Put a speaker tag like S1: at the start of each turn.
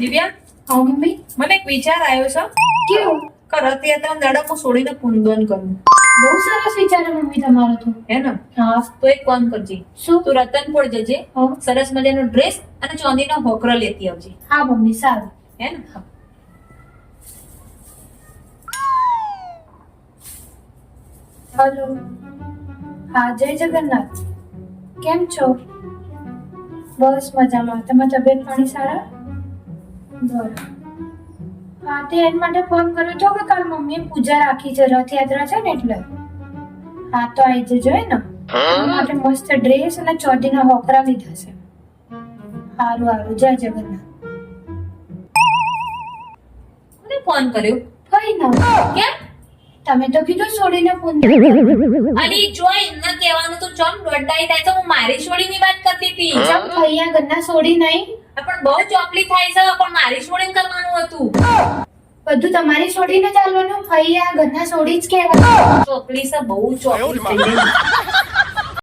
S1: દિવ્યા,
S2: હા મમ્મી.
S1: મને એક વિચાર આવ્યો છે
S2: કેવું?
S1: કે રથયાત્રા દાડા હું છોડીને પૂનદાન કરું,
S2: બહુ સરસ વિચાર છે મમ્મી તમારો તો.
S1: હે ને?
S2: હા.
S1: તો એક કામ કરજે,
S2: શું?
S1: તું રતનપુર જજે,
S2: હા.
S1: સરસ મજાનો ડ્રેસ અને ચાંદીનો હોકરો લેતી આવજે,
S2: હા મમ્મી સારું.
S1: હે ને?
S2: હલો. હા જય જગન્નાથ. કેમ છો? બસ મજામાં. તમારી તબિયત પાણી સારા? બરાબર. હા તે એના માટે ફોન કર્યો હતો કે કાલ મમ્મીએ પૂજા રાખી છે, રથયાત્રા છે ને એટલે. હા તો આવી જજો હે ને. એના માટે મસ્ત ડ્રેસ અને ચોટીના હોકરા લીધા છે. સારું સારું. જય જગન્નાથ.
S1: કોને ફોન કર્યો?
S2: કઈ ના.
S1: કેમ?
S2: તમે તો કીધું છોડીને ફોન.
S1: અલી જોઈ ન કહેવાનું તો ચમ દોડાઈ થાય તો હું મારી છોડીની વાત કરતી હતી.
S2: ચમ ભૈયા ગન્ના છોડી નહીં.
S1: પણ બહુ ચોપલી થાય છે, પણ મારી છોડીને કરવાનું હતું.
S2: બધું તમારી છોડીને ચાલવાનું. ભૈયા ગન્ના છોડી જ કહેવાય.
S1: ચોપલી છે, બહુ ચોપલી થઈ ગઈ.